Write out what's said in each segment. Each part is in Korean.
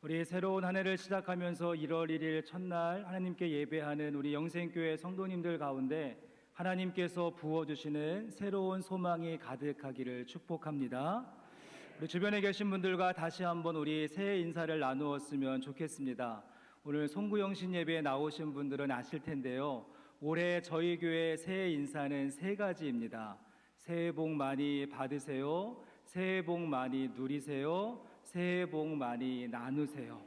우리 새로운 한 해를 시작하면서 1월 1일 첫날 하나님께 예배하는 우리 영생교회 성도님들 가운데 하나님께서 부어주시는 새로운 소망이 가득하기를 축복합니다. 우리 주변에 계신 분들과 다시 한번 우리 새해 인사를 나누었으면 좋겠습니다. 오늘 송구영신 예배에 나오신 분들은 아실 텐데요, 올해 저희 교회 새해 인사는 세 가지입니다. 새해 복 많이 받으세요, 새해 복 많이 누리세요, 새해 복 많이 나누세요.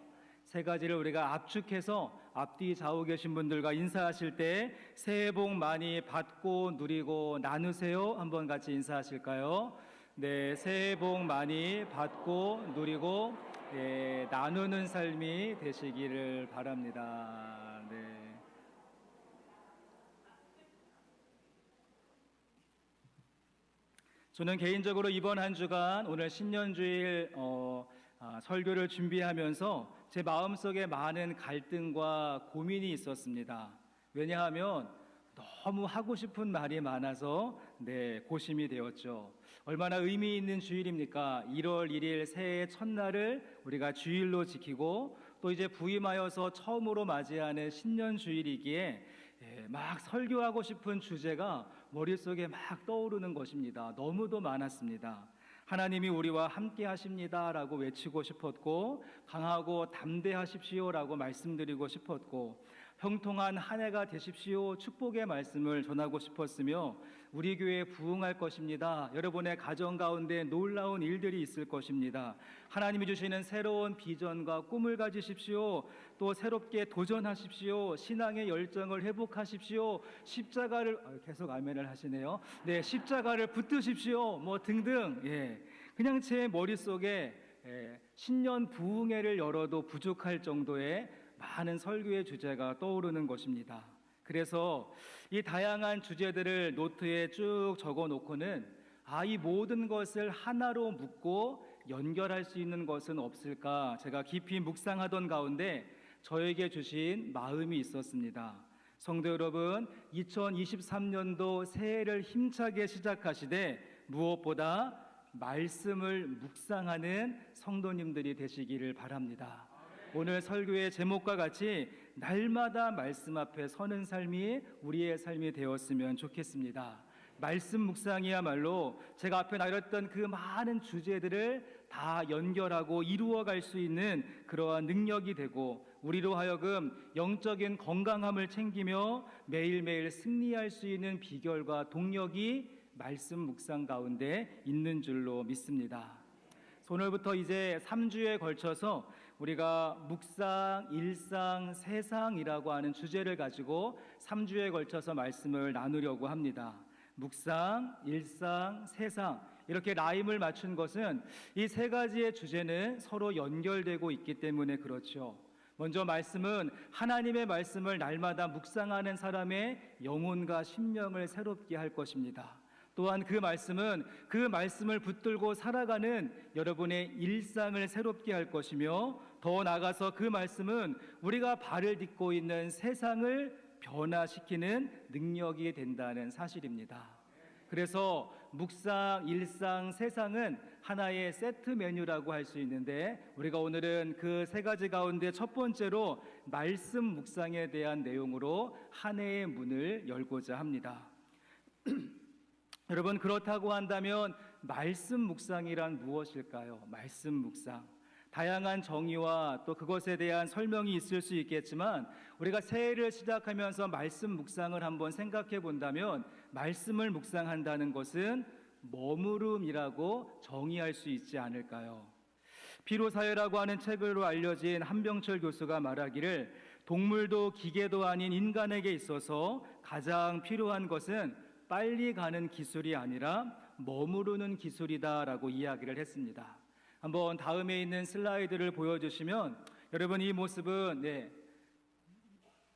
세 가지를 우리가 압축해서 앞뒤 좌우 계신 분들과 인사하실 때 새해 복 많이 받고 누리고 나누세요. 한번 같이 인사하실까요? 네, 새해 복 많이 받고 누리고 나누는 삶이 되시기를 바랍니다. 네. 저는 개인적으로 이번 한 주간 오늘 신년주일 설교를 준비하면서 제 마음속에 많은 갈등과 고민이 있었습니다. 왜냐하면 너무 하고 싶은 말이 많아서 고심이 되었죠. 얼마나 의미 있는 주일입니까? 1월 1일 새해 첫날을 우리가 주일로 지키고 또 이제 부임하여서 처음으로 맞이하는 신년 주일이기에 막 설교하고 싶은 주제가 머릿속에 막 떠오르는 것입니다. 너무도 많았습니다. 하나님이 우리와 함께 하십니다 라고 외치고 싶었고, 강하고 담대하십시오 라고 말씀드리고 싶었고, 형통한 한 해가 되십시오 축복의 말씀을 전하고 싶었으며, 우리 교회에 부흥할 것입니다, 여러분의 가정 가운데 놀라운 일들이 있을 것입니다, 하나님이 주시는 새로운 비전과 꿈을 가지십시오, 또 새롭게 도전하십시오, 신앙의 열정을 회복하십시오, 십자가를 계속 아멘을 하시네요. 네, 십자가를 붙드십시오 뭐 등등. 그냥 제 머릿속에 신년 부흥회를 열어도 부족할 정도의 많은 설교의 주제가 떠오르는 것입니다. 그래서 이 다양한 주제들을 노트에 쭉 적어 놓고는 이 모든 것을 하나로 묶고 연결할 수 있는 것은 없을까 제가 깊이 묵상하던 가운데 저에게 주신 마음이 있었습니다. 성도 여러분, 2023년도 새해를 힘차게 시작하시되 무엇보다 말씀을 묵상하는 성도님들이 되시기를 바랍니다. 오늘 설교의 제목과 같이 날마다 말씀 앞에 서는 삶이 우리의 삶이 되었으면 좋겠습니다. 말씀 묵상이야말로 제가 앞에 나열했던 그 많은 주제들을 다 연결하고 이루어갈 수 있는 그러한 능력이 되고, 우리로 하여금 영적인 건강함을 챙기며 매일매일 승리할 수 있는 비결과 동력이 말씀 묵상 가운데 있는 줄로 믿습니다. 오늘부터 이제 3주에 걸쳐서 우리가 묵상, 일상, 세상이라고 하는 주제를 가지고 3주에 걸쳐서 말씀을 나누려고 합니다. 묵상, 일상, 세상, 이렇게 라임을 맞춘 것은 이 세 가지의 주제는 서로 연결되고 있기 때문에 그렇죠. 먼저 말씀은 하나님의 말씀을 날마다 묵상하는 사람의 영혼과 심령을 새롭게 할 것입니다. 또한 그 말씀은 그 말씀을 붙들고 살아가는 여러분의 일상을 새롭게 할 것이며, 더 나아가서 그 말씀은 우리가 발을 딛고 있는 세상을 변화시키는 능력이 된다는 사실입니다. 그래서 묵상, 일상, 세상은 하나의 세트 메뉴라고 할 수 있는데, 우리가 오늘은 그 세 가지 가운데 첫 번째로 말씀 묵상에 대한 내용으로 한 해의 문을 열고자 합니다. 여러분, 그렇다고 한다면 말씀 묵상이란 무엇일까요? 말씀 묵상, 다양한 정의와 또 그것에 대한 설명이 있을 수 있겠지만, 우리가 새해를 시작하면서 말씀 묵상을 한번 생각해 본다면 말씀을 묵상한다는 것은 머무름이라고 정의할 수 있지 않을까요? 피로사회라고 하는 책으로 알려진 한병철 교수가 말하기를, 동물도 기계도 아닌 인간에게 있어서 가장 필요한 것은 빨리 가는 기술이 아니라 머무르는 기술이다라고 이야기를 했습니다. 한번 다음에 있는 슬라이드를 보여주시면, 여러분 이 모습은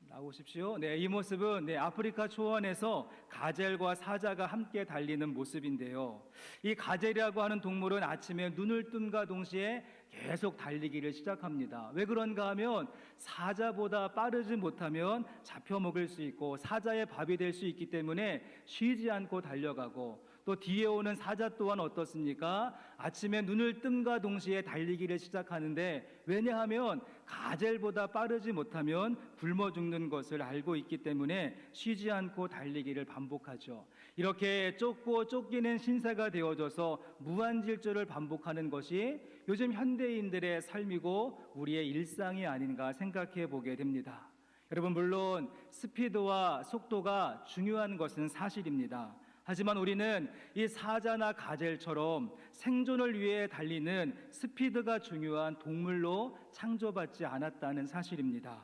나오십시오. 이 모습은 아프리카 초원에서 가젤과 사자가 함께 달리는 모습인데요, 이 가젤이라고 하는 동물은 아침에 눈을 뜸과 동시에 계속 달리기를 시작합니다. 왜 그런가 하면 사자보다 빠르지 못하면 잡혀먹을 수 있고 사자의 밥이 될 수 있기 때문에 쉬지 않고 달려가고, 또 뒤에 오는 사자 또한 어떻습니까? 아침에 눈을 뜸과 동시에 달리기를 시작하는데, 왜냐하면 가젤보다 빠르지 못하면 굶어 죽는 것을 알고 있기 때문에 쉬지 않고 달리기를 반복하죠. 이렇게 쫓고 쫓기는 신세가 되어져서 무한질주를 반복하는 것이 요즘 현대인들의 삶이고 우리의 일상이 아닌가 생각해 보게 됩니다. 여러분, 물론 스피드와 속도가 중요한 것은 사실입니다. 하지만 우리는 이 사자나 가젤처럼 생존을 위해 달리는 스피드가 중요한 동물로 창조받지 않았다는 사실입니다.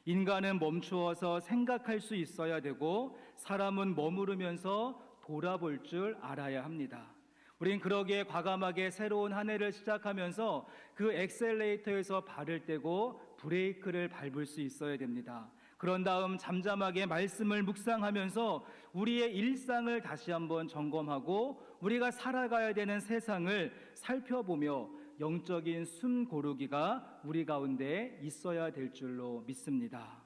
인간은 멈추어서 생각할 수 있어야 되고, 사람은 머무르면서 돌아볼 줄 알아야 합니다. 우린 그러기에 과감하게 새로운 한 해를 시작하면서 그 엑셀레이터에서 발을 떼고 브레이크를 밟을 수 있어야 됩니다. 그런 다음 잠잠하게 말씀을 묵상하면서 우리의 일상을 다시 한번 점검하고 우리가 살아가야 되는 세상을 살펴보며 영적인 숨 고르기가 우리 가운데 있어야 될 줄로 믿습니다.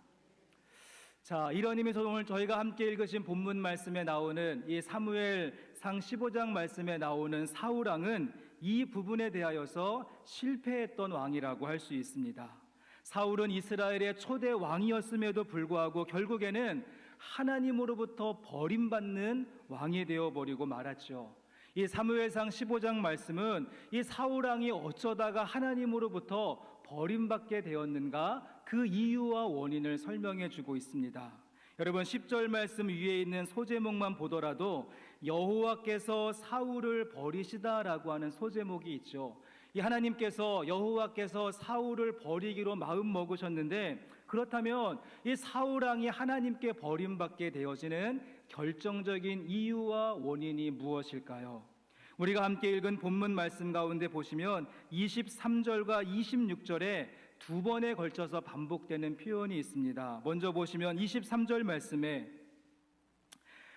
자, 이런 의미에서 오늘 저희가 함께 읽으신 본문 말씀에 나오는 이 사무엘상 15장 말씀에 나오는 사울 왕은 이 부분에 대하여서 실패했던 왕이라고 할 수 있습니다. 사울은 이스라엘의 초대 왕이었음에도 불구하고 결국에는 하나님으로부터 버림받는 왕이 되어버리고 말았죠. 이 사무엘상 15장 말씀은 이 사울 왕이 어쩌다가 하나님으로부터 버림받게 되었는가, 그 이유와 원인을 설명해 주고 있습니다. 여러분, 10절 말씀 위에 있는 소제목만 보더라도 여호와께서 사울을 버리시다라고 하는 소제목이 있죠. 이 하나님께서, 여호와께서 사울을 버리기로 마음 먹으셨는데, 그렇다면 이 사울 왕이 하나님께 버림받게 되어지는 결정적인 이유와 원인이 무엇일까요? 우리가 함께 읽은 본문 말씀 가운데 보시면 23절과 26절에 두 번에 걸쳐서 반복되는 표현이 있습니다. 먼저 보시면 23절 말씀에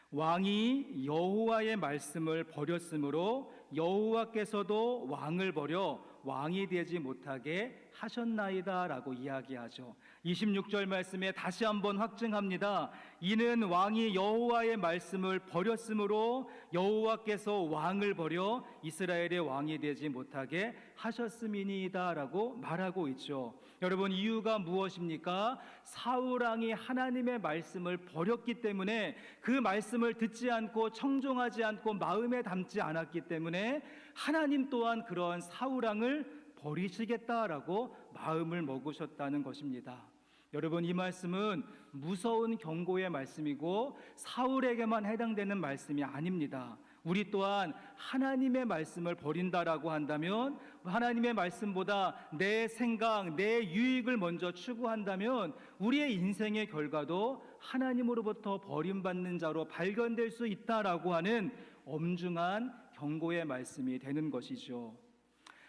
왕이 여호와의 말씀을 버렸으므로 여호와께서도 왕을 버려 왕이 되지 못하게 하셨나이다 라고 이야기하죠. 26절 말씀에 다시 한번 확증합니다. 이는 왕이 여호와의 말씀을 버렸으므로 여호와께서 왕을 버려 이스라엘의 왕이 되지 못하게 하셨음이니이다 라고 말하고 있죠. 여러분, 이유가 무엇입니까? 사울 왕이 하나님의 말씀을 버렸기 때문에, 그 말씀을 듣지 않고 청종하지 않고 마음에 담지 않았기 때문에 하나님 또한 그러한 사울 왕을 버리시겠다라고 마음을 먹으셨다는 것입니다. 여러분, 이 말씀은 무서운 경고의 말씀이고 사울에게만 해당되는 말씀이 아닙니다. 우리 또한 하나님의 말씀을 버린다라고 한다면, 하나님의 말씀보다 내 생각, 내 유익을 먼저 추구한다면 우리의 인생의 결과도 하나님으로부터 버림받는 자로 발견될 수 있다라고 하는 엄중한 경고의 말씀이 되는 것이죠.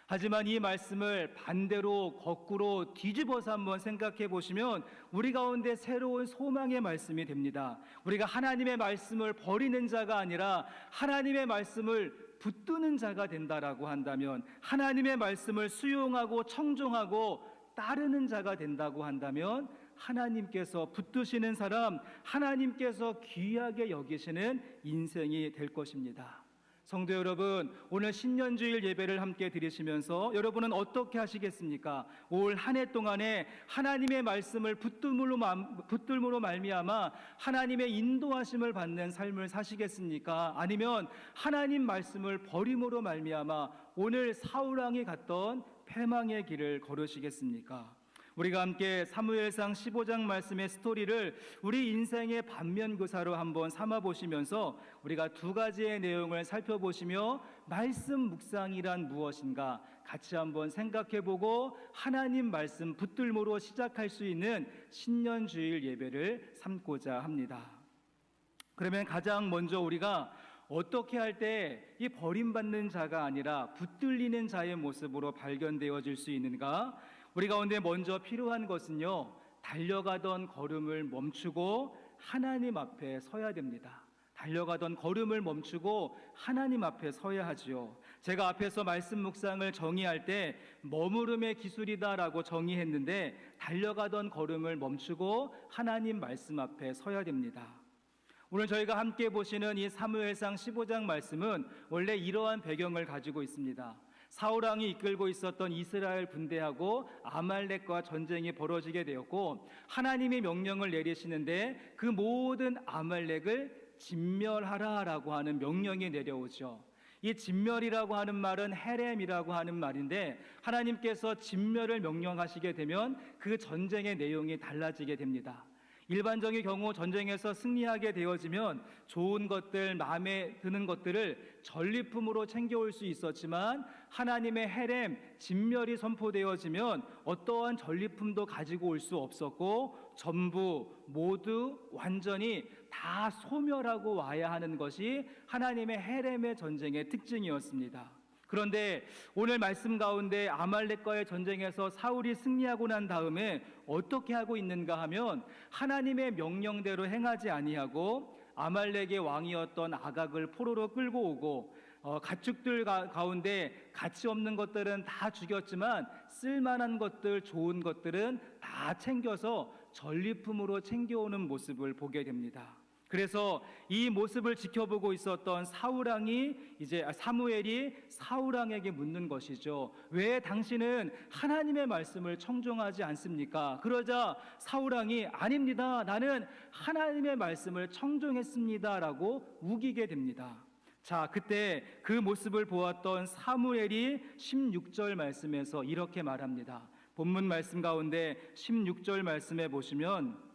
하지만 이 말씀을 반대로 거꾸로 뒤집어서 한번 생각해 보시면 우리 가운데 새로운 소망의 말씀이 됩니다. 우리가 하나님의 말씀을 버리는 자가 아니라 하나님의 말씀을 붙드는 자가 된다라고 한다면, 하나님의 말씀을 수용하고 청종하고 따르는 자가 된다고 한다면, 하나님께서 붙드시는 사람, 하나님께서 귀하게 여기시는 인생이 될 것입니다. 성도 여러분, 오늘 신년주일 예배를 함께 드리시면서 여러분은 어떻게 하시겠습니까? 올 한 해 동안에 하나님의 말씀을 붙들므로 말미암아 하나님의 인도하심을 받는 삶을 사시겠습니까? 아니면 하나님 말씀을 버림으로 말미암아 오늘 사울 왕이 갔던 패망의 길을 걸으시겠습니까? 우리가 함께 사무엘상 15장 말씀의 스토리를 우리 인생의 반면교사로 한번 삼아보시면서 우리가 두 가지의 내용을 살펴보시며 말씀 묵상이란 무엇인가 같이 한번 생각해보고 하나님 말씀 붙들므로 시작할 수 있는 신년주일 예배를 삼고자 합니다. 그러면 가장 먼저 우리가 어떻게 할 때 이 버림받는 자가 아니라 붙들리는 자의 모습으로 발견되어질 수 있는가? 우리 가운데 먼저 필요한 것은요, 달려가던 걸음을 멈추고 하나님 앞에 서야 됩니다. 달려가던 걸음을 멈추고 하나님 앞에 서야 하지요. 제가 앞에서 말씀 묵상을 정의할 때 머무름의 기술이다라고 정의했는데, 달려가던 걸음을 멈추고 하나님 말씀 앞에 서야 됩니다. 오늘 저희가 함께 보시는 이 사무엘상 15장 말씀은 원래 이러한 배경을 가지고 있습니다. 사울 왕이 이끌고 있었던 이스라엘 군대하고 아말렉과 전쟁이 벌어지게 되었고, 하나님이 명령을 내리시는데 그 모든 아말렉을 진멸하라라고 하는 명령이 내려오죠. 이 진멸이라고 하는 말은 헤렘이라고 하는 말인데, 하나님께서 진멸을 명령하시게 되면 그 전쟁의 내용이 달라지게 됩니다. 일반적인 경우 전쟁에서 승리하게 되어지면 좋은 것들, 마음에 드는 것들을 전리품으로 챙겨올 수 있었지만, 하나님의 헤렘, 진멸이 선포되어지면 어떠한 전리품도 가지고 올 수 없었고, 전부 모두 완전히 다 소멸하고 와야 하는 것이 하나님의 헤렘의 전쟁의 특징이었습니다. 그런데 오늘 말씀 가운데 아말렉과의 전쟁에서 사울이 승리하고 난 다음에 어떻게 하고 있는가 하면, 하나님의 명령대로 행하지 아니하고 아말렉의 왕이었던 아각을 포로로 끌고 오고, 가축들 가운데 가치 없는 것들은 다 죽였지만 쓸만한 것들, 좋은 것들은 다 챙겨서 전리품으로 챙겨오는 모습을 보게 됩니다. 그래서 이 모습을 지켜보고 있었던 사무엘이 사울 왕에게 묻는 것이죠. 왜 당신은 하나님의 말씀을 청종하지 않습니까? 그러자 사울 왕이 아닙니다, 나는 하나님의 말씀을 청종했습니다라고 우기게 됩니다. 자, 그때 그 모습을 보았던 사무엘이 16절 말씀에서 이렇게 말합니다. 본문 말씀 가운데 16절 말씀에 보시면,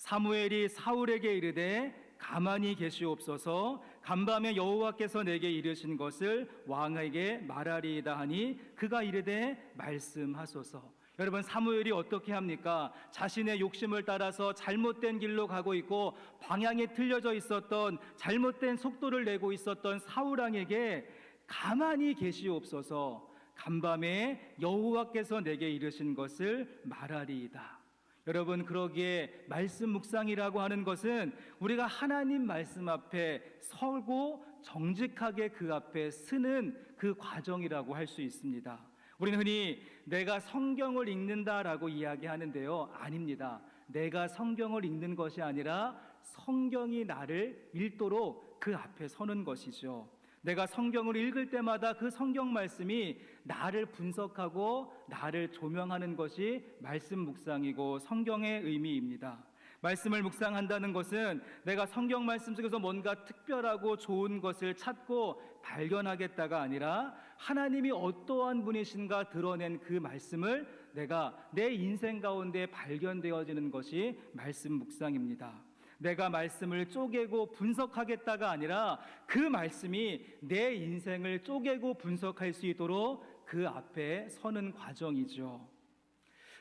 사무엘이 사울에게 이르되 가만히 계시옵소서, 간밤에 여호와께서 내게 이르신 것을 왕에게 말하리이다 하니 그가 이르되 말씀하소서. 여러분, 사무엘이 어떻게 합니까? 자신의 욕심을 따라서 잘못된 길로 가고 있고 방향이 틀려져 있었던, 잘못된 속도를 내고 있었던 사울 왕에게 가만히 계시옵소서, 간밤에 여호와께서 내게 이르신 것을 말하리이다. 여러분, 그러기에 말씀 묵상이라고 하는 것은 우리가 하나님 말씀 앞에 서고 정직하게 그 앞에 서는 그 과정이라고 할 수 있습니다. 우리는 흔히 내가 성경을 읽는다라고 이야기하는데요, 아닙니다. 내가 성경을 읽는 것이 아니라 성경이 나를 읽도록 그 앞에 서는 것이죠. 내가 성경을 읽을 때마다 그 성경 말씀이 나를 분석하고 나를 조명하는 것이 말씀 묵상이고 성경의 의미입니다. 말씀을 묵상한다는 것은 내가 성경 말씀 속에서 뭔가 특별하고 좋은 것을 찾고 발견하겠다가 아니라, 하나님이 어떠한 분이신가 드러낸 그 말씀을 내가 내 인생 가운데 발견되어지는 것이 말씀 묵상입니다. 내가 말씀을 쪼개고 분석하겠다가 아니라 그 말씀이 내 인생을 쪼개고 분석할 수 있도록 그 앞에 서는 과정이죠.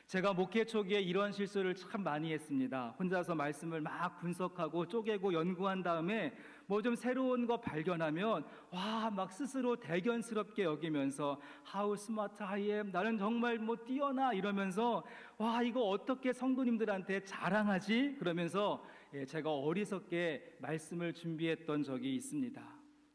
제가 목회 초기에 이런 실수를 참 많이 했습니다. 혼자서 말씀을 막 분석하고 쪼개고 연구한 다음에 뭐 좀 새로운 거 발견하면 막 스스로 대견스럽게 여기면서 How smart I am, 나는 정말 뛰어나 이러면서 이거 어떻게 성도님들한테 자랑하지? 그러면서 제가 어리석게 말씀을 준비했던 적이 있습니다.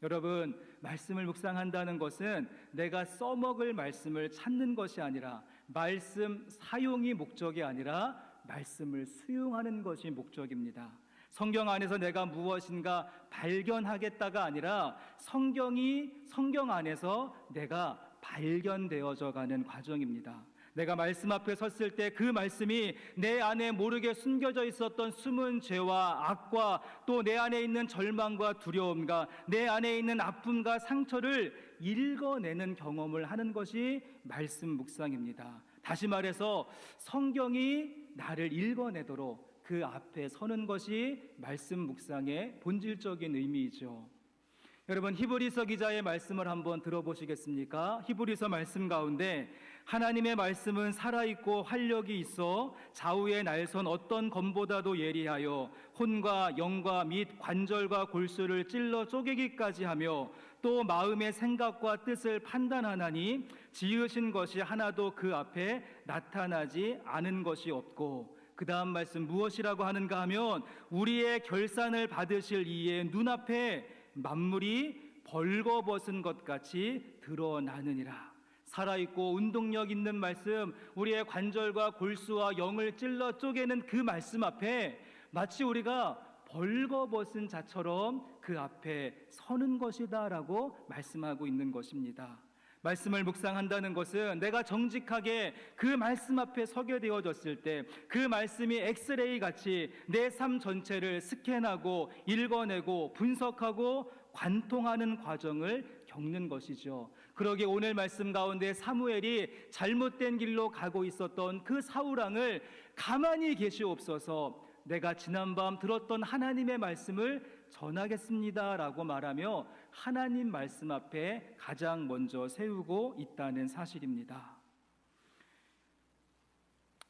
여러분, 말씀을 묵상한다는 것은 내가 써먹을 말씀을 찾는 것이 아니라, 말씀 사용이 목적이 아니라 말씀을 수용하는 것이 목적입니다. 성경 안에서 내가 무엇인가 발견하겠다가 아니라 성경 안에서 내가 발견되어져 가는 과정입니다. 내가 말씀 앞에 섰을 때 그 말씀이 내 안에 모르게 숨겨져 있었던 숨은 죄와 악과, 또 내 안에 있는 절망과 두려움과 내 안에 있는 아픔과 상처를 읽어내는 경험을 하는 것이 말씀 묵상입니다. 다시 말해서 성경이 나를 읽어내도록 그 앞에 서는 것이 말씀 묵상의 본질적인 의미이죠. 여러분, 히브리서 기자의 말씀을 한번 들어보시겠습니까? 히브리서 말씀 가운데 하나님의 말씀은 살아있고 활력이 있어 좌우의 날선 어떤 검보다도 예리하여 혼과 영과 및 관절과 골수를 찔러 쪼개기까지 하며 또 마음의 생각과 뜻을 판단하나니 지으신 것이 하나도 그 앞에 나타나지 않은 것이 없고, 그 다음 말씀 무엇이라고 하는가 하면 우리의 결산을 받으실 이의 눈앞에 만물이 벌거벗은 것 같이 드러나느니라. 살아있고 운동력 있는 말씀, 우리의 관절과 골수와 영을 찔러 쪼개는 그 말씀 앞에 마치 우리가 벌거벗은 자처럼 그 앞에 서는 것이다라고 말씀하고 있는 것입니다. 말씀을 묵상한다는 것은 내가 정직하게 그 말씀 앞에 서게 되어졌을 때 그 말씀이 엑스레이 같이 내 삶 전체를 스캔하고 읽어내고 분석하고 관통하는 과정을 겪는 것이죠. 그러기에 오늘 말씀 가운데 사무엘이 잘못된 길로 가고 있었던 그 사울왕을 가만히 계시옵소서, 내가 지난밤 들었던 하나님의 말씀을 전하겠습니다라고 말하며 하나님 말씀 앞에 가장 먼저 세우고 있다는 사실입니다.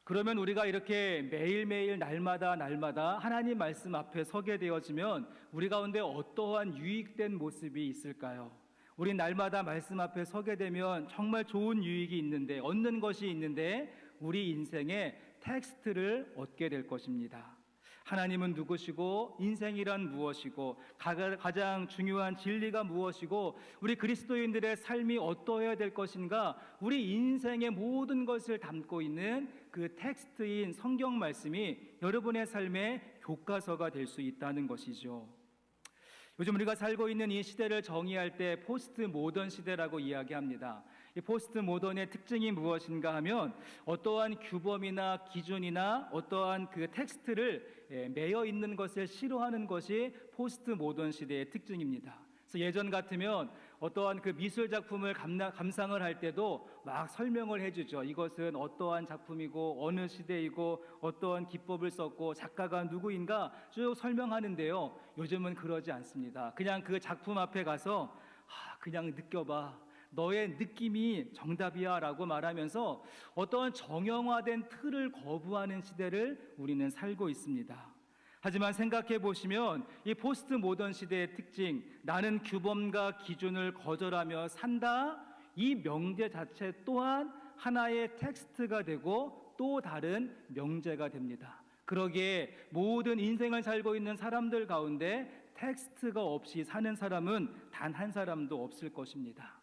그러면 우리가 이렇게 매일매일 날마다 하나님 말씀 앞에 서게 되어지면 우리 가운데 어떠한 유익된 모습이 있을까요? 우리 날마다 말씀 앞에 서게 되면 정말 좋은 유익이 있는데, 얻는 것이 있는데 우리 인생의 텍스트를 얻게 될 것입니다. 하나님은 누구시고 인생이란 무엇이고 가장 중요한 진리가 무엇이고 우리 그리스도인들의 삶이 어떠해야 될 것인가, 우리 인생의 모든 것을 담고 있는 그 텍스트인 성경 말씀이 여러분의 삶의 교과서가 될 수 있다는 것이죠. 요즘 우리가 살고 있는 이 시대를 정의할 때 포스트 모던 시대라고 이야기합니다. 이 포스트 모던의 특징이 무엇인가 하면 어떠한 규범이나 기준이나 어떠한 그 텍스트를 매여 있는 것을 싫어하는 것이 포스트 모던 시대의 특징입니다. 그래서 예전 같으면 어떠한 그 미술 작품을 감상을 할 때도 막 설명을 해주죠. 이것은 어떠한 작품이고 어느 시대이고 어떠한 기법을 썼고 작가가 누구인가 쭉 설명하는데요. 요즘은 그러지 않습니다. 그냥 그 작품 앞에 가서 그냥 느껴봐, 너의 느낌이 정답이야 라고 말하면서 어떠한 정형화된 틀을 거부하는 시대를 우리는 살고 있습니다. 하지만 생각해 보시면 이 포스트 모던 시대의 특징, 나는 규범과 기준을 거절하며 산다, 이 명제 자체 또한 하나의 텍스트가 되고 또 다른 명제가 됩니다. 그러기에 모든 인생을 살고 있는 사람들 가운데 텍스트가 없이 사는 사람은 단 한 사람도 없을 것입니다.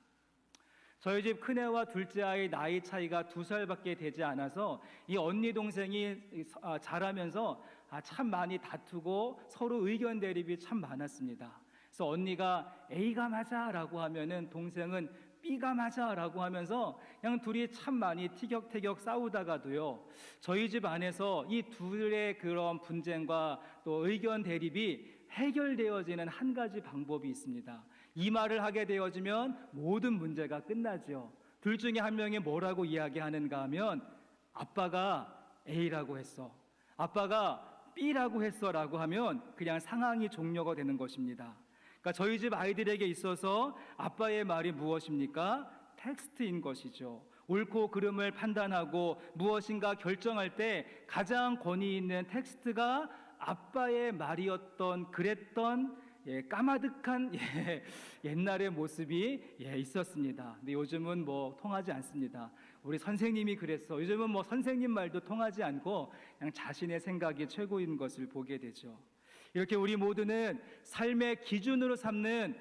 저희 집 큰애와 둘째 아이 나이 차이가 2살밖에 되지 않아서 이 언니 동생이 자라면서 참 많이 다투고 서로 의견 대립이 참 많았습니다. 그래서 언니가 A가 맞아라고 하면은 동생은 B가 맞아라고 하면서 그냥 둘이 참 많이 티격태격 싸우다가도요, 저희 집 안에서 이 둘의 그런 분쟁과 또 의견 대립이 해결되어지는 한 가지 방법이 있습니다. 이 말을 하게 되어지면 모든 문제가 끝나죠. 둘 중에 한 명이 뭐라고 이야기하는가 하면 아빠가 A라고 했어, 아빠가 B라고 했어 라고 하면 그냥 상황이 종료가 되는 것입니다. 그러니까 저희 집 아이들에게 있어서 아빠의 말이 무엇입니까? 텍스트인 것이죠. 옳고 그름을 판단하고 무엇인가 결정할 때 가장 권위 있는 텍스트가 아빠의 말이었던, 그랬던 까마득한 옛날의 모습이 있었습니다. 근데 요즘은 뭐 통하지 않습니다. 우리 선생님이 그랬어. 요즘은 뭐 선생님 말도 통하지 않고 그냥 자신의 생각이 최고인 것을 보게 되죠. 이렇게 우리 모두는 삶의 기준으로 삼는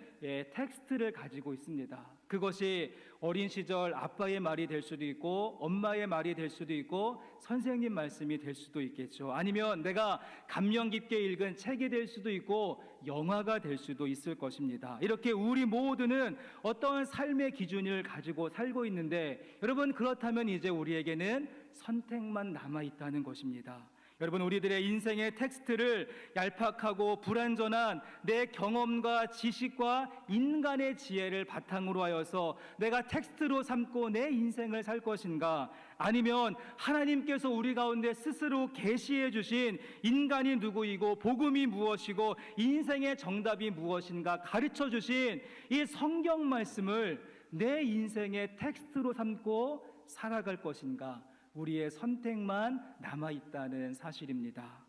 텍스트를 가지고 있습니다. 그것이 어린 시절 아빠의 말이 될 수도 있고 엄마의 말이 될 수도 있고 선생님 말씀이 될 수도 있겠죠. 아니면 내가 감명 깊게 읽은 책이 될 수도 있고 영화가 될 수도 있을 것입니다. 이렇게 우리 모두는 어떠한 삶의 기준을 가지고 살고 있는데, 여러분, 그렇다면 이제 우리에게는 선택만 남아있다는 것입니다. 여러분, 우리들의 인생의 텍스트를 얄팍하고 불완전한 내 경험과 지식과 인간의 지혜를 바탕으로 하여서 내가 텍스트로 삼고 내 인생을 살 것인가, 아니면 하나님께서 우리 가운데 스스로 계시해 주신 인간이 누구이고 복음이 무엇이고 인생의 정답이 무엇인가 가르쳐 주신 이 성경 말씀을 내 인생의 텍스트로 삼고 살아갈 것인가, 우리의 선택만 남아있다는 사실입니다.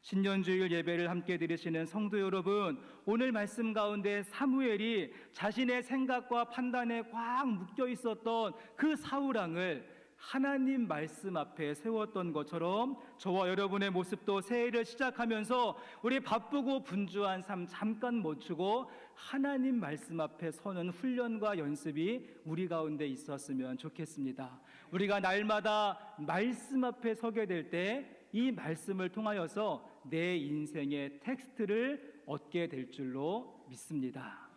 신년주일 예배를 함께 드리시는 성도 여러분, 오늘 말씀 가운데 사무엘이 자신의 생각과 판단에 꽉 묶여 있었던 그 사울왕을 하나님 말씀 앞에 세웠던 것처럼 저와 여러분의 모습도 새해를 시작하면서 우리 바쁘고 분주한 삶 잠깐 멈추고 하나님 말씀 앞에 서는 훈련과 연습이 우리 가운데 있었으면 좋겠습니다. 우리가 날마다 말씀 앞에 서게 될 때 이 말씀을 통하여서 내 인생의 텍스트를 얻게 될 줄로 믿습니다.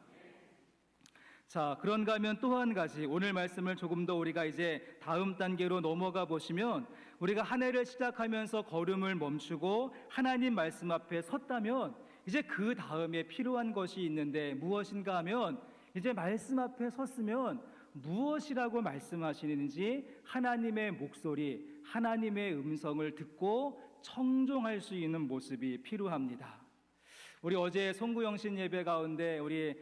자, 그런가 하면 또 한 가지, 오늘 말씀을 조금 더 우리가 이제 다음 단계로 넘어가 보시면, 우리가 한 해를 시작하면서 걸음을 멈추고 하나님 말씀 앞에 섰다면 이제 그 다음에 필요한 것이 있는데 무엇인가 하면, 이제 말씀 앞에 섰으면 무엇이라고 말씀하시는지 하나님의 목소리, 하나님의 음성을 듣고 청종할 수 있는 모습이 필요합니다. 우리 어제 송구영신 예배 가운데 우리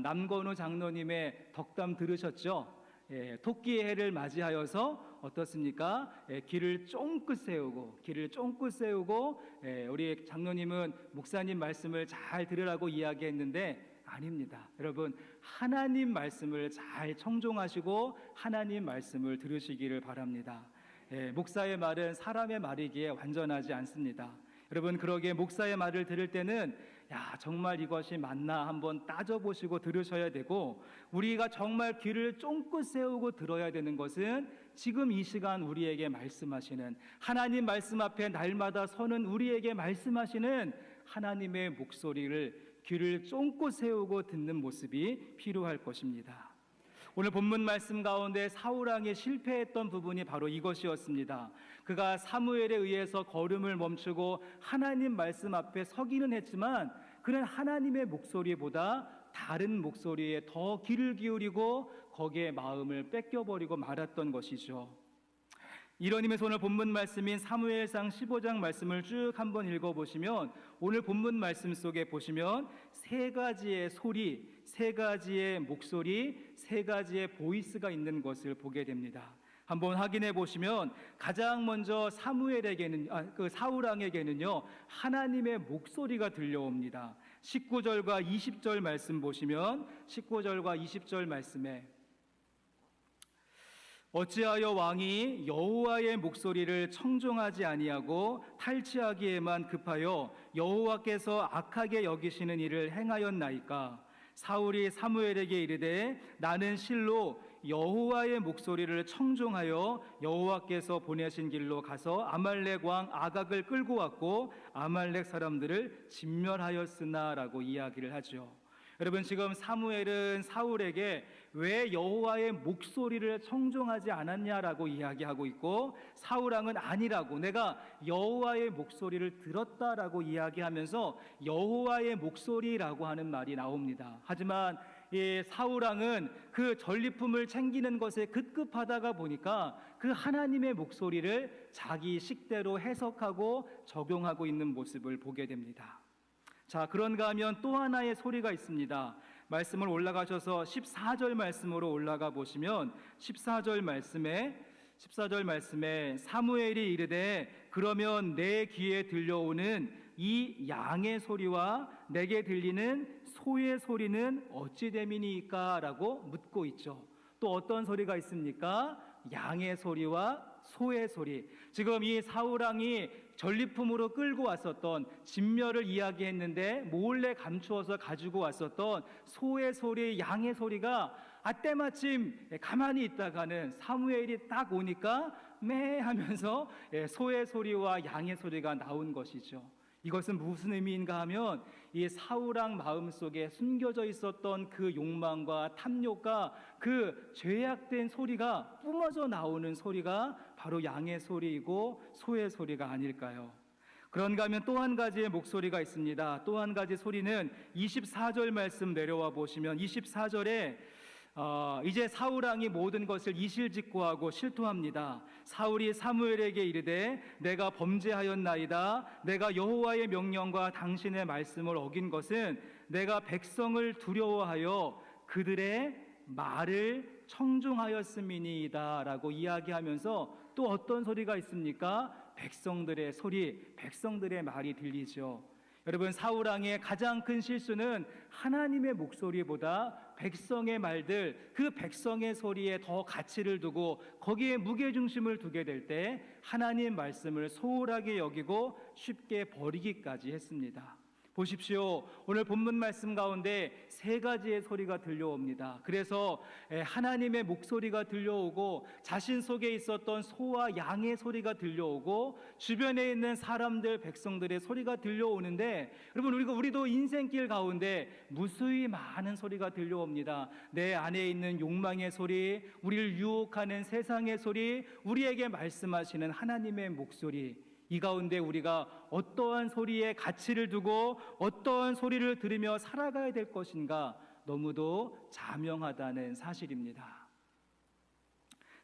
남건우 장로님의 덕담 들으셨죠? 토끼의 해를 맞이하여서 어떻습니까? 길을 쫑긋 세우고 우리 장로님은 목사님 말씀을 잘 들으라고 이야기했는데 아닙니다. 여러분, 하나님 말씀을 잘 청종하시고 하나님 말씀을 들으시기를 바랍니다. 목사의 말은 사람의 말이기에 완전하지 않습니다. 여러분, 그러기에 목사의 말을 들을 때는 정말 이것이 맞나 한번 따져보시고 들으셔야 되고, 우리가 정말 귀를 쫑긋 세우고 들어야 되는 것은 지금 이 시간 우리에게 말씀하시는, 하나님 말씀 앞에 날마다 서는 우리에게 말씀하시는 하나님의 목소리를 귀를 쫑긋 세우고 듣는 모습이 필요할 것입니다. 오늘 본문 말씀 가운데 사울왕이 실패했던 부분이 바로 이것이었습니다. 그가 사무엘에 의해서 걸음을 멈추고 하나님 말씀 앞에 서기는 했지만, 그는 하나님의 목소리보다 다른 목소리에 더 귀를 기울이고 거기에 마음을 뺏겨버리고 말았던 것이죠. 이런 의미에서 오늘 본문 말씀인 사무엘상 15장 말씀을 쭉 한번 읽어보시면, 오늘 본문 말씀 속에 보시면 세 가지의 소리, 세 가지의 목소리, 세 가지의 보이스가 있는 것을 보게 됩니다. 한번 확인해 보시면 가장 먼저 사울왕에게는요 하나님의 목소리가 들려옵니다. 19절과 20절 말씀 보시면 19절과 20절 말씀에 어찌하여 왕이 여호와의 목소리를 청종하지 아니하고 탈취하기에만 급하여 여호와께서 악하게 여기시는 일을 행하였나이까? 사울이 사무엘에게 이르되 나는 실로 여호와의 목소리를 청종하여 여호와께서 보내신 길로 가서 아말렉 왕 아각을 끌고 왔고 아말렉 사람들을 진멸하였으나 라고 이야기를 하죠. 여러분, 지금 사무엘은 사울에게 왜 여호와의 목소리를 청종하지 않았냐라고 이야기하고 있고, 사울왕은 아니라고, 내가 여호와의 목소리를 들었다라고 이야기하면서 여호와의 목소리라고 하는 말이 나옵니다. 하지만 이 사울왕은 그 전리품을 챙기는 것에 급급하다가 보니까 그 하나님의 목소리를 자기 식대로 해석하고 적용하고 있는 모습을 보게 됩니다. 자, 그런가 하면 또 하나의 소리가 있습니다. 말씀을 올라가셔서 14절 말씀으로 올라가 보시면 14절 말씀에 사무엘이 이르되 그러면 내 귀에 들려오는 이 양의 소리와 내게 들리는 소의 소리는 어찌 됨이니까? 라고 묻고 있죠. 또 어떤 소리가 있습니까? 양의 소리와 소의 소리. 지금 이 사울왕이 전리품으로 끌고 왔었던, 진멸을 이야기했는데 몰래 감추어서 가지고 왔었던 소의 소리, 양의 소리가 때마침 가만히 있다가는 사무엘이 딱 오니까 매 하면서 소의 소리와 양의 소리가 나온 것이죠. 이것은 무슨 의미인가 하면 이 사울왕 마음속에 숨겨져 있었던 그 욕망과 탐욕과 그 죄악된 소리가 뿜어져 나오는 소리가 바로 양의 소리이고 소의 소리가 아닐까요? 그런가 하면 또 한 가지의 목소리가 있습니다. 또 한 가지 소리는 24절 말씀 내려와 보시면 24절에 이제 사울왕이 모든 것을 이실직고하고 실토합니다. 사울이 사무엘에게 이르되 내가 범죄하였나이다. 내가 여호와의 명령과 당신의 말씀을 어긴 것은 내가 백성을 두려워하여 그들의 말을 청종하였음이니이다 라고 이야기하면서 또 어떤 소리가 있습니까? 백성들의 소리, 백성들의 말이 들리죠. 여러분, 사울왕의 가장 큰 실수는 하나님의 목소리보다 백성의 말들, 그 백성의 소리에 더 가치를 두고 거기에 무게중심을 두게 될 때 하나님 말씀을 소홀하게 여기고 쉽게 버리기까지 했습니다. 보십시오. 오늘 본문 말씀 가운데 세 가지의 소리가 들려옵니다. 그래서 하나님의 목소리가 들려오고, 자신 속에 있었던 소와 양의 소리가 들려오고, 주변에 있는 사람들, 백성들의 소리가 들려오는데, 여러분, 우리도 인생길 가운데 무수히 많은 소리가 들려옵니다. 내 안에 있는 욕망의 소리, 우리를 유혹하는 세상의 소리, 우리에게 말씀하시는 하나님의 목소리, 이 가운데 우리가 어떠한 소리에 가치를 두고 어떠한 소리를 들으며 살아가야 될 것인가 너무도 자명하다는 사실입니다.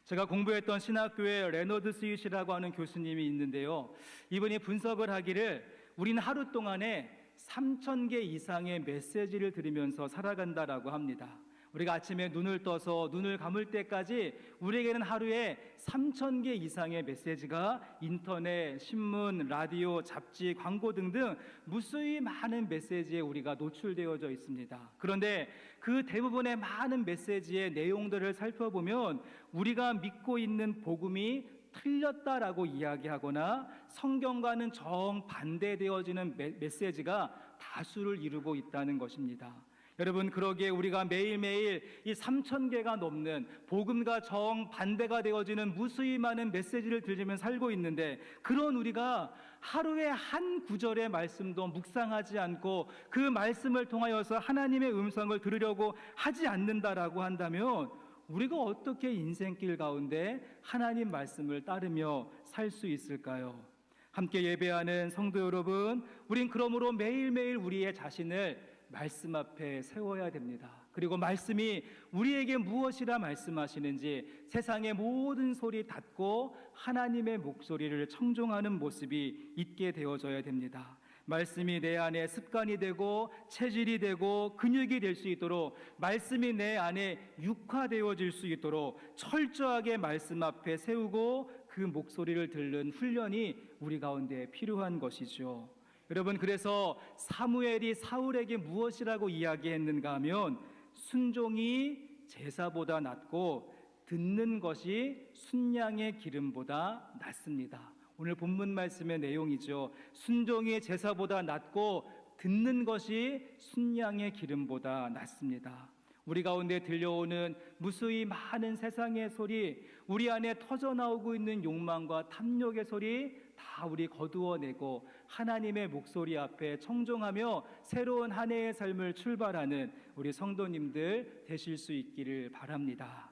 제가 공부했던 신학교에 레너드 스윗이라고 하는 교수님이 있는데요, 이분이 분석을 하기를 우리는 하루 동안에 3,000개 이상의 메시지를 들으면서 살아간다라고 합니다. 우리가 아침에 눈을 떠서 눈을 감을 때까지 우리에게는 하루에 3,000개 이상의 메시지가 인터넷, 신문, 라디오, 잡지, 광고 등등 무수히 많은 메시지에 우리가 노출되어져 있습니다. 그런데 그 대부분의 많은 메시지의 내용들을 살펴보면 우리가 믿고 있는 복음이 틀렸다라고 이야기하거나 성경과는 정반대되어지는 메시지가 다수를 이루고 있다는 것입니다. 여러분, 그러기에 우리가 매일매일 이 3,000개가 넘는 복음과 정반대가 되어지는 무수히 많은 메시지를 들으며 살고 있는데, 그런 우리가 하루에 한 구절의 말씀도 묵상하지 않고 그 말씀을 통하여서 하나님의 음성을 들으려고 하지 않는다라고 한다면 우리가 어떻게 인생길 가운데 하나님 말씀을 따르며 살 수 있을까요? 함께 예배하는 성도 여러분, 우린 그러므로 매일매일 우리의 자신을 말씀 앞에 세워야 됩니다. 그리고 말씀이 우리에게 무엇이라 말씀하시는지 세상의 모든 소리 닫고 하나님의 목소리를 청종하는 모습이 있게 되어져야 됩니다. 말씀이 내 안에 습관이 되고 체질이 되고 근육이 될 수 있도록, 말씀이 내 안에 육화되어질 수 있도록 철저하게 말씀 앞에 세우고 그 목소리를 듣는 훈련이 우리 가운데 필요한 것이죠. 여러분, 그래서 사무엘이 사울에게 무엇이라고 이야기했는가 하면 순종이 제사보다 낫고 듣는 것이 순양의 기름보다 낫습니다. 오늘 본문 말씀의 내용이죠. 순종이 제사보다 낫고 듣는 것이 순양의 기름보다 낫습니다. 우리 가운데 들려오는 무수히 많은 세상의 소리, 우리 안에 터져나오고 있는 욕망과 탐욕의 소리 다 우리 거두어내고 하나님의 목소리 앞에 청종하며 새로운 한 해의 삶을 출발하는 우리 성도님들 되실 수 있기를 바랍니다.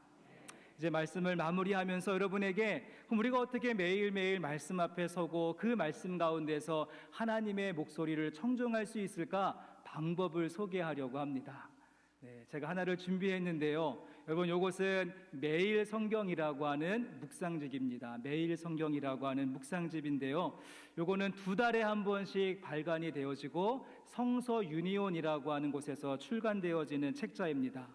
이제 말씀을 마무리하면서 여러분에게 그럼 우리가 어떻게 매일매일 말씀 앞에 서고 그 말씀 가운데서 하나님의 목소리를 청종할 수 있을까 방법을 소개하려고 합니다. 제가 하나를 준비했는데요, 여러분, 이것은 매일 성경이라고 하는 묵상집입니다. 매일 성경이라고 하는 묵상집인데요, 요거는 2달에 한 번씩 발간이 되어지고 성서 유니온이라고 하는 곳에서 출간되어지는 책자입니다.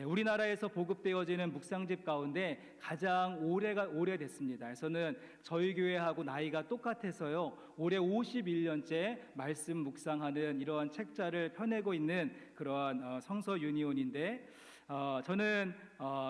우리나라에서 보급되어지는 묵상집 가운데 가장 오래됐습니다. 그래서는 저희 교회하고 나이가 똑같아서요, 올해 51년째 말씀 묵상하는 이러한 책자를 펴내고 있는 그러한 성서 유니온인데, 저는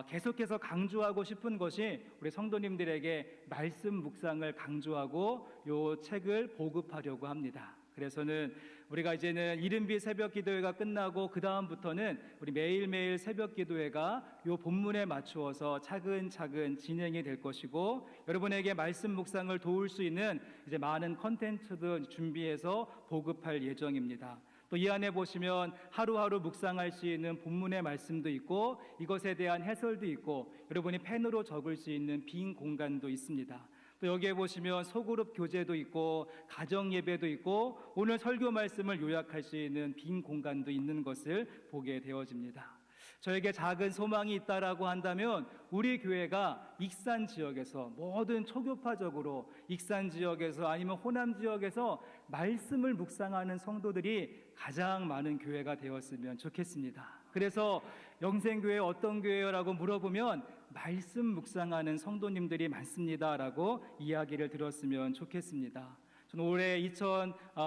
계속해서 강조하고 싶은 것이 우리 성도님들에게 말씀 묵상을 강조하고 이 책을 보급하려고 합니다. 그래서는 우리가 이제는 이른비 새벽 기도회가 끝나고 그 다음부터는 우리 매일매일 새벽 기도회가 이 본문에 맞추어서 차근차근 진행이 될 것이고, 여러분에게 말씀 묵상을 도울 수 있는 이제 많은 컨텐츠도 준비해서 보급할 예정입니다. 또 이 안에 보시면 하루하루 묵상할 수 있는 본문의 말씀도 있고 이것에 대한 해설도 있고 여러분이 펜으로 적을 수 있는 빈 공간도 있습니다. 또 여기에 보시면 소그룹 교제도 있고 가정 예배도 있고 오늘 설교 말씀을 요약할 수 있는 빈 공간도 있는 것을 보게 되어집니다. 저에게 작은 소망이 있다라고 한다면 우리 교회가 익산 지역에서 모든 초교파적으로 익산 지역에서 아니면 호남 지역에서 말씀을 묵상하는 성도들이 가장 많은 교회가 되었으면 좋겠습니다. 그래서 영생교회 어떤 교회라고 물어보면 말씀 묵상하는 성도님들이 많습니다라고 이야기를 들었으면 좋겠습니다. 저는 올해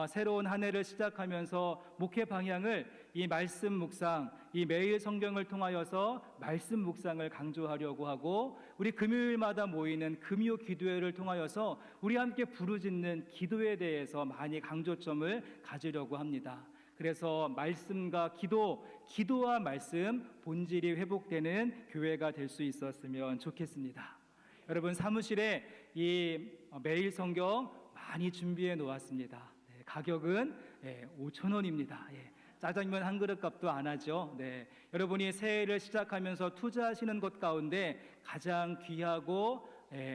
새로운 한 해를 시작하면서 목회 방향을 이 말씀 묵상, 이 매일 성경을 통하여서 말씀 묵상을 강조하려고 하고, 우리 금요일마다 모이는 금요 기도회를 통하여서 우리 함께 부르짖는 기도에 대해서 많이 강조점을 가지려고 합니다. 그래서 말씀과 기도, 기도와 말씀 본질이 회복되는 교회가 될 수 있었으면 좋겠습니다. 여러분, 사무실에 이 매일 성경 많이 준비해 놓았습니다. 가격은 5,000원입니다. 짜장면 한 그릇 값도 안 하죠. 여러분이 새해를 시작하면서 투자하시는 것 가운데 가장 귀하고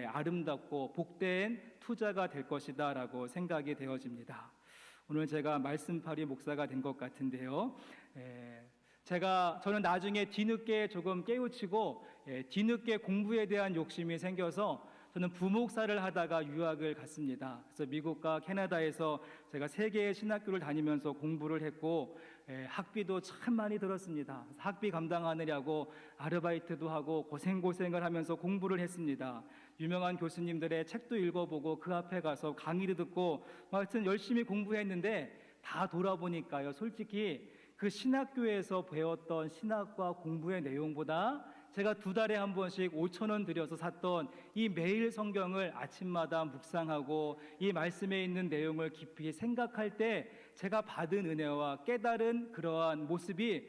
아름답고 복된 투자가 될 것이다 라고 생각이 되어집니다. 오늘 제가 말씀팔이 목사가 된 것 같은데요. 저는 나중에 뒤늦게 조금 깨우치고 뒤늦게 공부에 대한 욕심이 생겨서 저는 부목사를 하다가 유학을 갔습니다. 그래서 미국과 캐나다에서 제가 3개의 신학교를 다니면서 공부를 했고, 학비도 참 많이 들었습니다. 학비 감당하느라고 아르바이트도 하고 고생을 하면서 공부를 했습니다. 유명한 교수님들의 책도 읽어보고 그 앞에 가서 강의를 듣고 하여튼 열심히 공부했는데, 다 돌아보니까요, 솔직히 그 신학교에서 배웠던 신학과 공부의 내용보다 제가 2달에 한 번씩 5,000원 들여서 샀던 이 매일 성경을 아침마다 묵상하고 이 말씀에 있는 내용을 깊이 생각할 때 제가 받은 은혜와 깨달은 그러한 모습이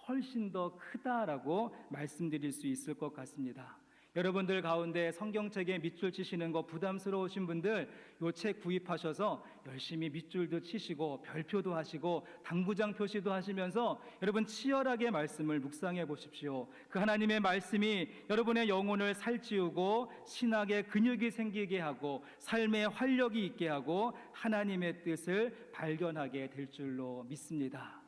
훨씬 더 크다라고 말씀드릴 수 있을 것 같습니다. 여러분들 가운데 성경책에 밑줄 치시는 거 부담스러우신 분들, 요 책 구입하셔서 열심히 밑줄도 치시고 별표도 하시고 당부장 표시도 하시면서 여러분 치열하게 말씀을 묵상해 보십시오. 그 하나님의 말씀이 여러분의 영혼을 살찌우고 신학의 근육이 생기게 하고 삶의 활력이 있게 하고 하나님의 뜻을 발견하게 될 줄로 믿습니다.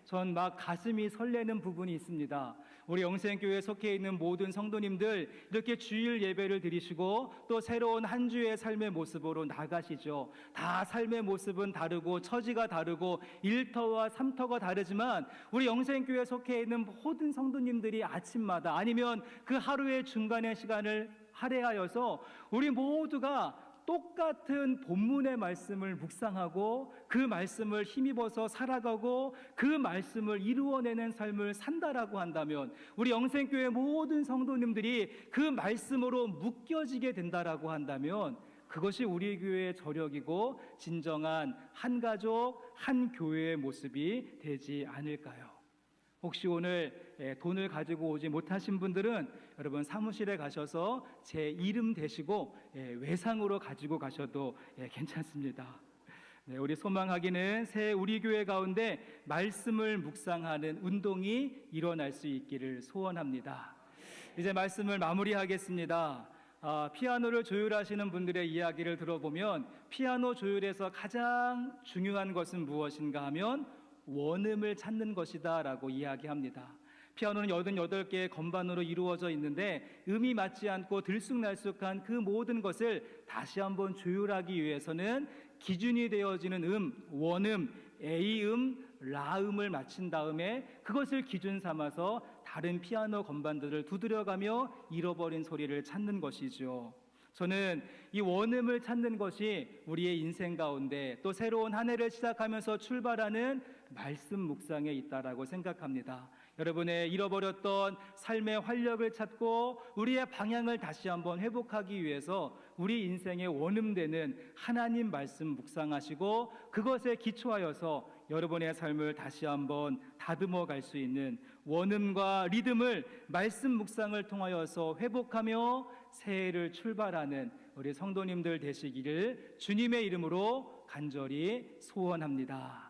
전 막 가슴이 설레는 부분이 있습니다. 우리 영생교회에 속해 있는 모든 성도님들, 이렇게 주일 예배를 드리시고 또 새로운 한 주의 삶의 모습으로 나가시죠. 다 삶의 모습은 다르고 처지가 다르고 일터와 삼터가 다르지만 우리 영생교회에 속해 있는 모든 성도님들이 아침마다 아니면 그 하루의 중간의 시간을 할애하여서 우리 모두가 똑같은 본문의 말씀을 묵상하고 그 말씀을 힘입어서 살아가고 그 말씀을 이루어내는 삶을 산다라고 한다면, 우리 영생교회 모든 성도님들이 그 말씀으로 묶여지게 된다라고 한다면, 그것이 우리 교회의 저력이고 진정한 한 가족, 한 교회의 모습이 되지 않을까요? 혹시 오늘 돈을 가지고 오지 못하신 분들은 여러분 사무실에 가셔서 제 이름 대시고 외상으로 가지고 가셔도 괜찮습니다. 우리 소망하기는 새해 우리 교회 가운데 말씀을 묵상하는 운동이 일어날 수 있기를 소원합니다. 이제 말씀을 마무리하겠습니다. 피아노를 조율하시는 분들의 이야기를 들어보면 피아노 조율에서 가장 중요한 것은 무엇인가 하면 원음을 찾는 것이다 라고 이야기합니다. 피아노는 88개의 건반으로 이루어져 있는데 음이 맞지 않고 들쑥날쑥한 그 모든 것을 다시 한번 조율하기 위해서는 기준이 되어지는 원음, A음, 라음을 맞춘 다음에 그것을 기준 삼아서 다른 피아노 건반들을 두드려가며 잃어버린 소리를 찾는 것이죠. 저는 이 원음을 찾는 것이 우리의 인생 가운데 또 새로운 한 해를 시작하면서 출발하는 말씀 묵상에 있다라고 생각합니다. 여러분의 잃어버렸던 삶의 활력을 찾고 우리의 방향을 다시 한번 회복하기 위해서 우리 인생의 원음되는 하나님 말씀 묵상하시고 그것에 기초하여서 여러분의 삶을 다시 한번 다듬어 갈 수 있는 원음과 리듬을 말씀 묵상을 통하여서 회복하며 새해를 출발하는 우리 성도님들 되시기를 주님의 이름으로 간절히 소원합니다.